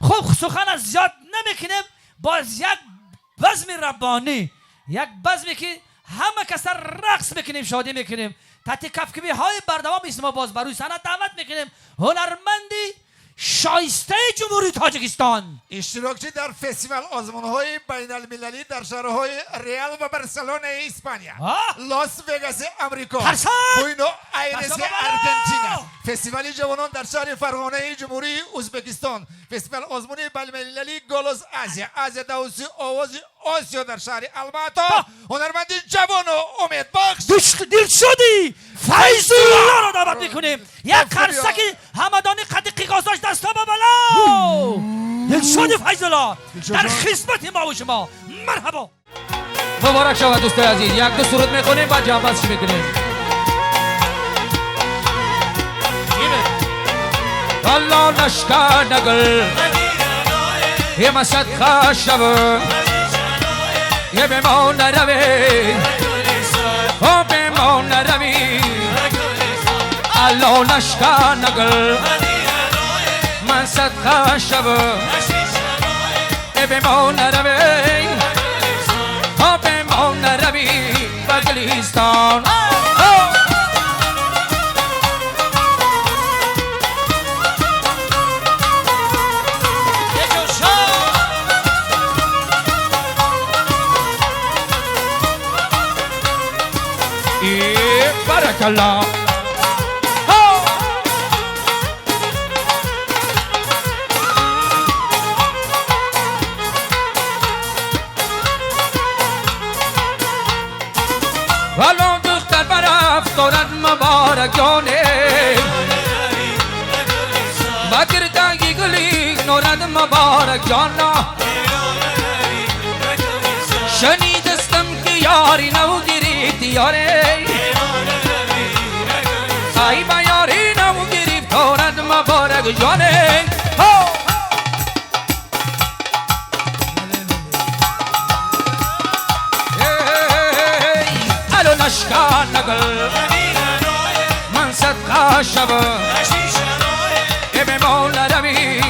خب سخن از زیاد نمیکنیم. باز یک بزم ربانی، یک بزمی که همه کس رقص میکنیم، شادی میکنیم. تحت کفکبی های بردوام اسم ما باز بروی سنت دعوت میکنیم هنرمندی شایسته جمهوری تاجیکستان اشتراکچی در فستیوال آزمون‌های بین المللی در شهرهای ریال و برسلون اسپانیا، لاس وگاس امریکا، بوینو آیرس آرژانتین، فستیوال جوانان در شهر فرغانه جمهوری ازبکستان، فستیوال آزمون بین المللی گلوز آسیا، آسیا داوسی آواز آسیا در شهر الماتا، هنرمند جوان و امیدبخش دل شدی فیض الله رو دعوت میکنیم. یک قرصکی همدانی قد قیقازاش دستا بالا. دل شدی فیض الله در خدمت ما و شما. مرحبا. مبارک شود دوستای عزیز. یک دو سرود میخونیم بعد جواب بندی میکنیم. الله نشکر نگل یه مسد خشب یه به ما نروی و به ما نروی الله نشکر نگل من صد خشب یه به ما نروی و به ما نروی بگلیستان بارك الله ولو دختر برفت دارد مبارکانه بگردگی گلی نورد مبارکانا شنیدستم که یاری نو گریت یاره ای با یاری نو گریت دارد مبارک جانه الو نشکر نگل من صدقه شب به ما نروی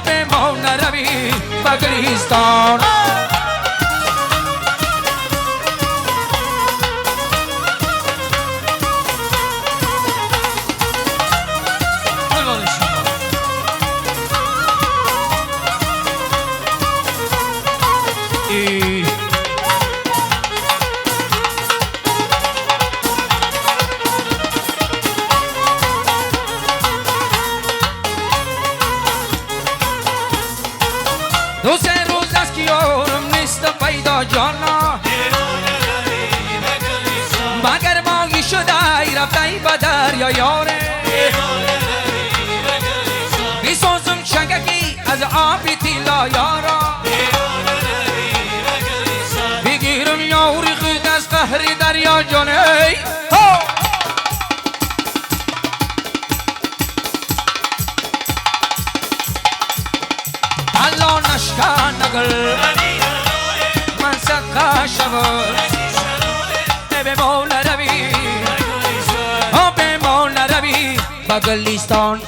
به ما نروی بگریستان دو سه روز است که یارم نیست پیدا جانا مگر ماهی شده ای رفته ای به دریا یاره بیسازم شنگکی از آبی تیلا یارا بگیرم یاری خود از قهر دریا جانه الله نشکر نگل من صدقه شب به ما نروی به ما نروی بگلیستان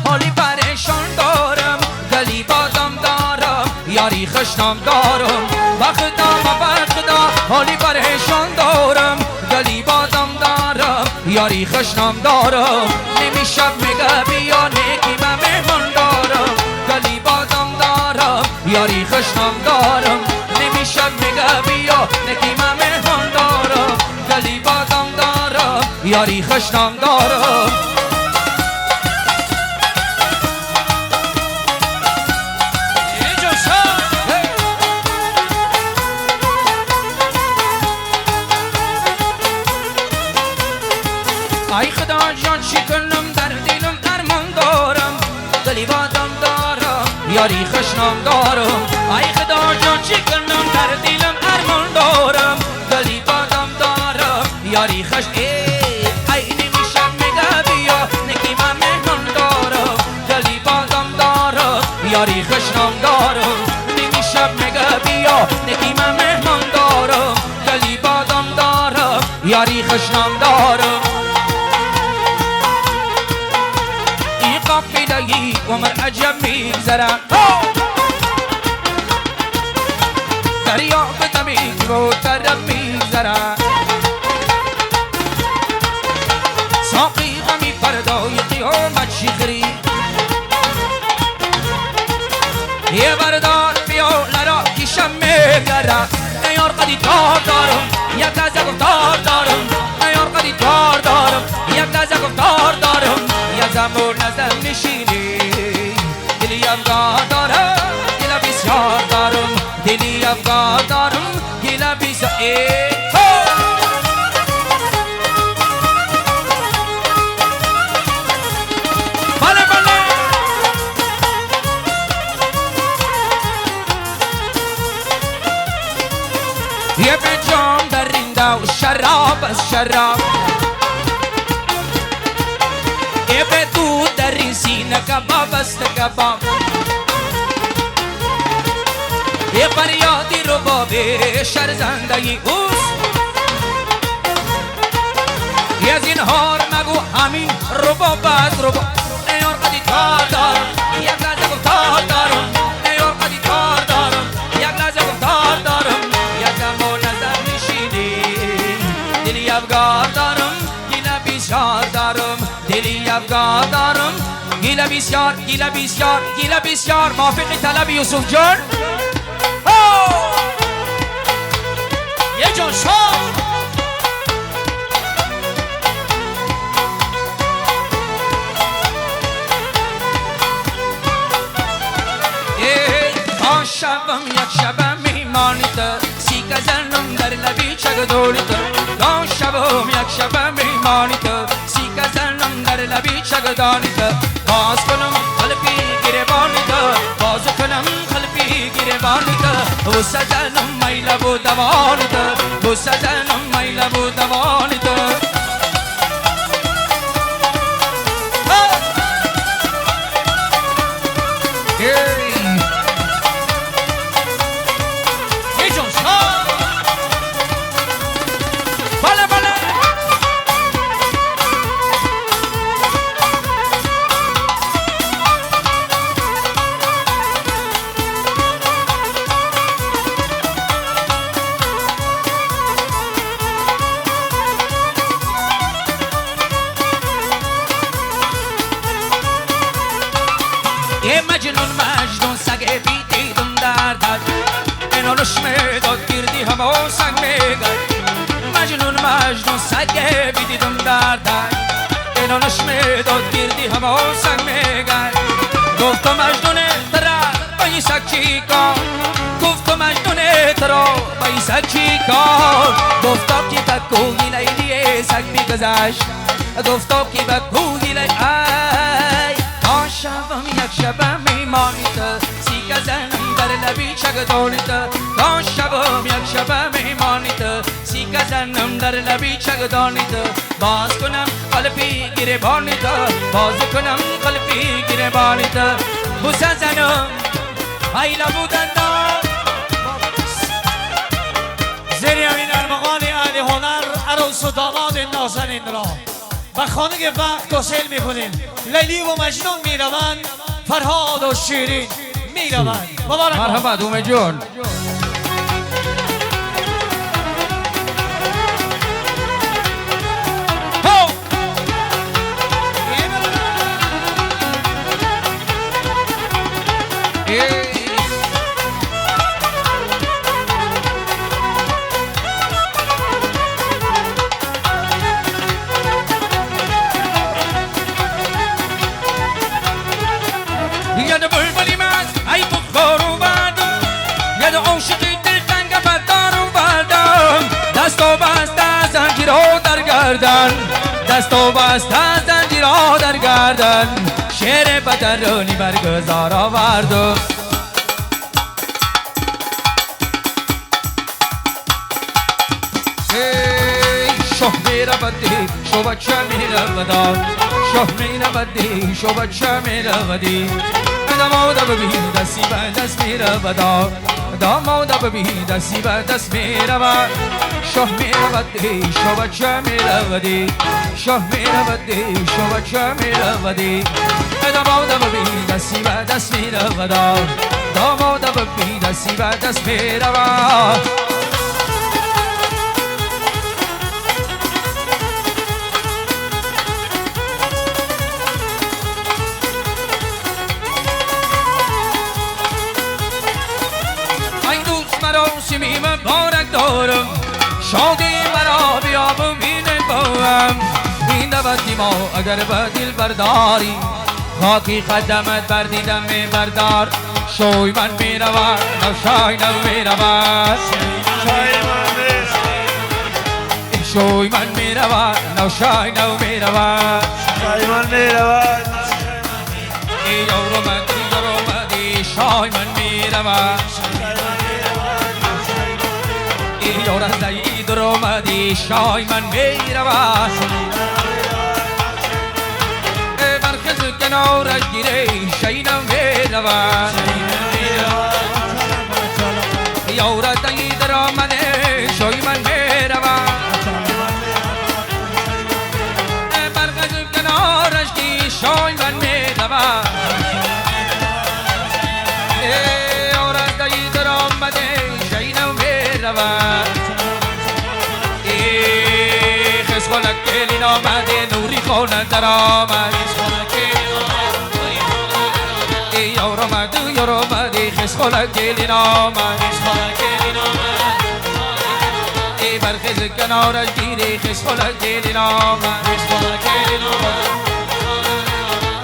حالی پریشان دارم گلی بادم دارم یاری خشنام دارم بخدا حالی پریشان دارم گلی بادم دارم یاری خشنام دارم نمیشه میگه بیا نیکی من مهمان دارم گلی بادم دارم یاری خشنام دارم نمیشه میگه بیا نیکی من مهمان دارم گلی بادم دارم یاری خشنام دارم ای خدا جان چی کنم در دلم ارمان دارم گلی بادم دارم یاری خشنام دارم ای خدا جان چی کنم در دلم ارمان دارم گلی بادم دارم یاری خش ای نمیشه میگذرم دریا به دمی رو طرف میگذرم ساقی غمی فردای قیامت شیخری یه بردار بیاله را کشم میگرم نیار قدی تار دارم یک لحظه گفتار دارم نیار قدی تار دارم یک لحظه گفتار دارم یک زمان نزدم نشینی دلی افغان دارم گله بسیار دارم دلی افغان دارم گله بسیار بله بله یه به جام درینده و شراب از شراب یه به دود در این سینه کباب است کباب یه فریادی رو بابه شرزندگی اوست یه زینهار مگو همین رو بابت رو با نیار قدی تار دارم یک لحظه گفتار دارم نیار قدی تار دارم یک لحظه گفتار دارم یک زمان نظر نشینی دلی افغان دارم گیله بسیار دارم دلی افغان دارم گیله بسیار گیله بسیار گیله بسیار موافقی طلب یوسف جان یه جان شام شبم یک شبم میمانیت سی کزنم در لبی چگ دولیت دان شبم یک شبم میمانیت سی کزنم در لبی چگ دانیت باز کنم قلبی گریبانیت باز کنم قلبی گریبانیت و سزنم میل بود دوانیت و سزنم میل بود دوانیت یه مجنون مجنون سگه بیدیدم دردد اینو نشمه داد گردی همه سنگ میگرد مجنون مجنون سگه بیدیدم دردد اینو نشمه داد گردی همه سنگ میگرد گفتم مجنون ترا با این سگ چی کار گفتم مجنون ترا با این سگ چی کار گفتم که بکوهی لیلی سگ میگذشت گفتم که بکوهی لیلی شبم یک شبم میمانیت سی کزنم در لبی چگ دانیت دان شبم یک شبم میمانیت سی کزنم در لبی چگ دانیت باز کنم قلبی گریبانیت باز کنم قلبی گریبانیت بوسه زنم ایلا بودن زیر همین ارمغان اهل هنر عروس و داماد نازنین را و خانه وقت گسل میکنیم لیلی و مجنون میروند فرهاد و شیرین میروند مبارک مرحبا دومه جون دست و بسته زنجیرها در گردن شعر بدرانی برگزار آورد شاه میرودی شو بچه میرودی شاه میرودی شو بچه میرودی داماد ببین دستی به دست میرود داماد ببین دستی به دست میرود شاه میرودی شو بچه میرودی شاه میرودی شو بچه میرودی دامادم بی دستی و دست می رود دامادم بی دستی و دست می رود این دوست مراسمی مبارک دارم شادی مرا بیابم این باهم این دبتی ما اگر به دل برداری خاکی قدمت بر دیدم می بردار شوی من می رود نوشای نو می رود شوی من می رود نوشای نو می رود یورمدی شای من می رود یورمدی درمدی شای من می رود مرکز کنارش گیره شینم می رود یورمدی درمدی شای من می رود مرکز کنارش گیره شای من می رود یورمدی درمدی شینم می رود خلق کلی نامده نوری خونه در آمد یارمده خس خلق کلی نامد ای برخز کنارش گیری خس خلق کلی نامد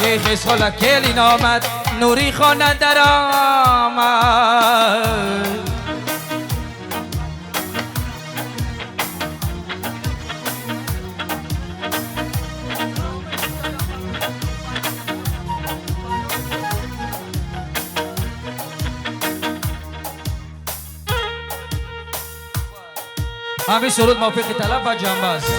ای خس خلق کلی نامد نوری خونه در آمد همین سرود موفق طلب و جنبه است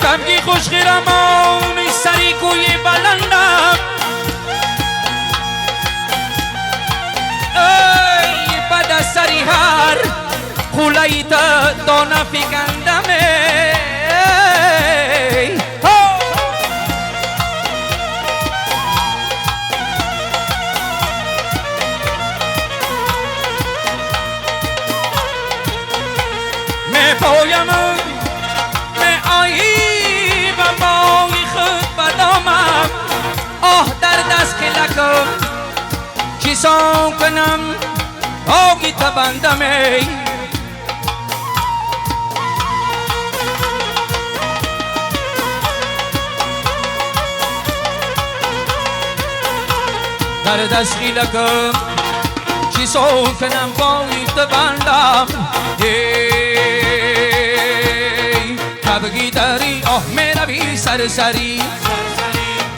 کمگی خوش خیرمانی سری کوی بلندم ای بد سری هر خولایت دانه فکندم پایم می آیی و مای خود بدامم آه در دست کلکم چیسان کنم آگی تبندم ای در دست کلکم چیسان کنم آگی تبندم کبگی داری آه میروی سرسری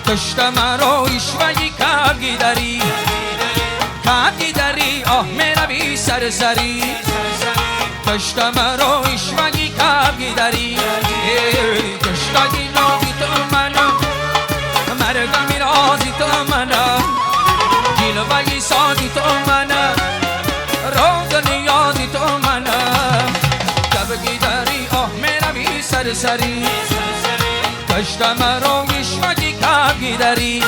کشت مرا ایشوی کبگی داری کبگی داری آه میروی سرسری کشت مرا ایشوی کبگی داری کشتگی نازی تو منم مرگمی رازی تو منم جلوی سازی تو منم روز نیازی تو منم کبگی داری آه میروی سرسری کشت مرا ایشوی کبگی داری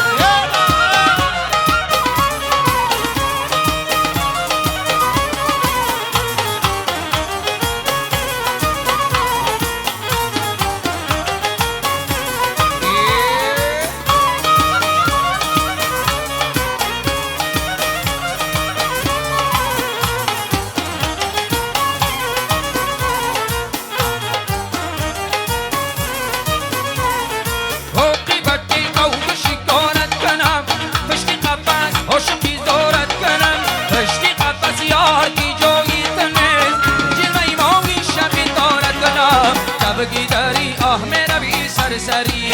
کبگی داری آه میروی سرسری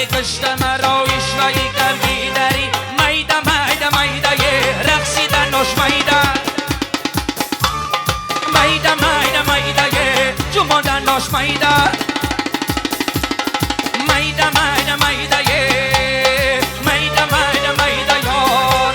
کشت مرا ایشوی کبگی داری میده میده میده یه رقصیدن نوش میده میده میده میده یه جمعدن نوش میده میده میده میده یه میده میده میده یار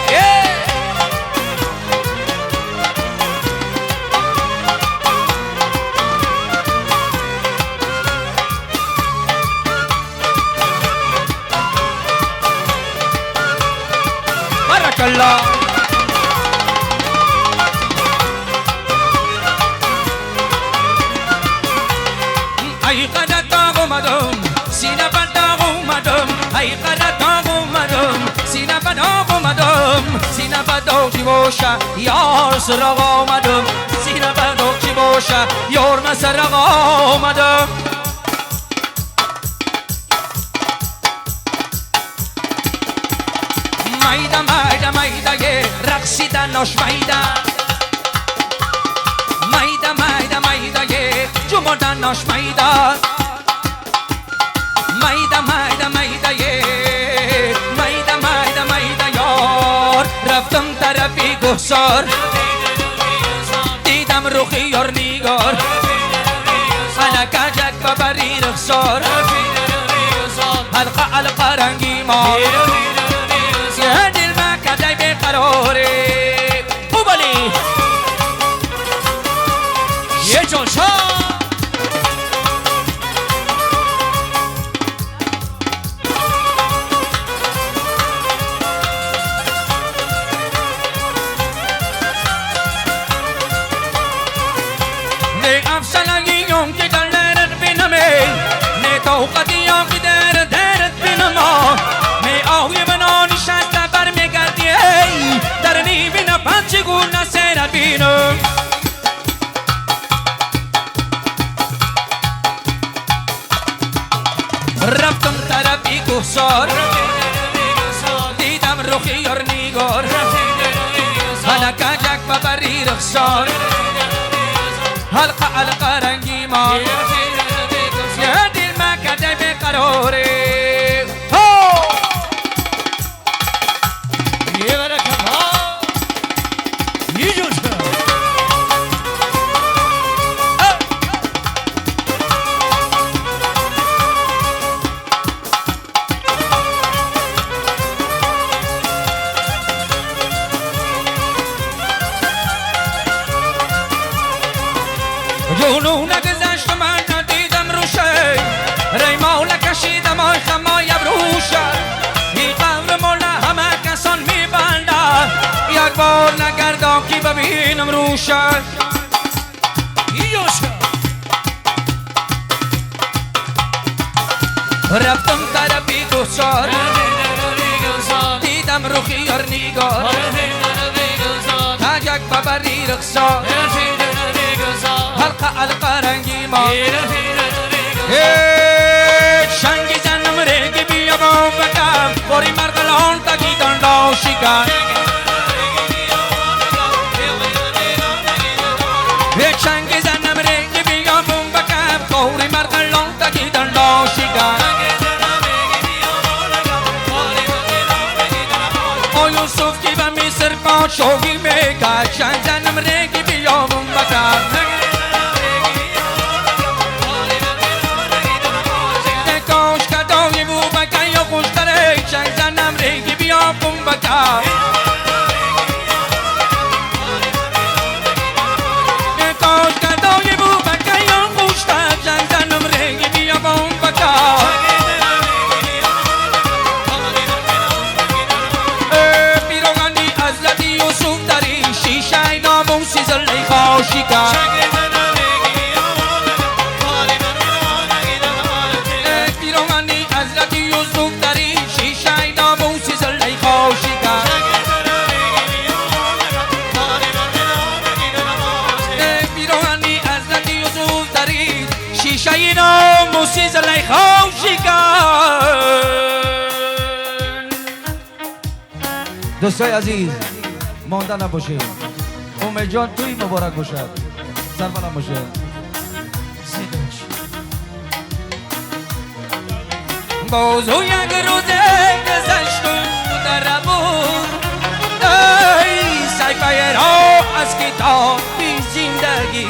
ای قدر داغ اومدم سینه به داغ اومدم ای قدر داغ اومدم سینه به داغ اومدم سینه به داغ چی باشه یار سراغ آمدم سینه به داغ چی باشه یار مسرغ آمدم مایده مایده مایده یه رقصیدن ناش مایده مایده مایده مایده یه جمردن ناش مایده مایده مایده مایده یه مایده مایده مایده یار رفتم طرفی گهسار دیدم روخی یار نیگار علکجک ببری رخسار حلقه حلقه رنگی مار یه دل مکدی بیقراره بوبالی یه جوشا نه افسلگیون که دلرت بینمه نه توقتیان که درت بینما نه آوی بنا نشسته بر میگردی در نیبینه پنچه گونه سرت بینم رفتم طرفی گهسار دیدم روخی یار نیگار حلکجک ببری رخسار حلقه حلقه رنگی مار یه دل مکده بیقراره یه برکم ها یه جوشا جونو نگذشت من ندیدم روشه ری مولا کشیدم آی خمای بروشه این قبر مولا همه کسان میبنده یک بار نگردم کی ببینم روشه یه جوشا رفتم طرفی گهسار دیدم روخی یار نیگار تاجک ببری رخسار حلقه حلقه رنگی مار شنگی زنم رگی بیا با بکم باری مرگلان تکی دندا شکن شنگی زنم رگی بیا با بکم باری مرگلان تکی دندا شکن او یوسف کی به مصر پادشاهی میکرد شنگ زنم رگی بیا با بکم چنگ زنم ریگی بیا بوم بکم کاش کدای بو بکم یا خوشتر چنگ زنم ریگی بیا بوم بکم پیروغنی حضرت یوسف داری شیشه ناموسی زلی خوشی کن پیروغنی حضرت یوسف داری شیشه ناموسی زلی خوشی کن پیروغنی حضرت یوسف داری شیشه ناموسی زلی خوشی کن دوستای عزیز مانده نباشید امید جان توی مبارک باشد سربلند باشد بازو یک روزه گذشت و در بود ای صفحه را از کتابی زندگی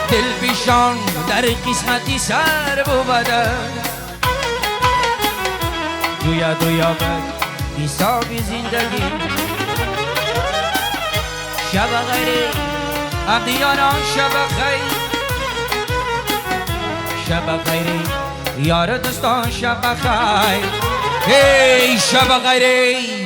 دل پیشان در قسمتی سر بوده دویا دویا بد حسابی زندگی شب غیری عبدیانان شب خیر شب غیری یار دوستان شب خیر ای شب غیری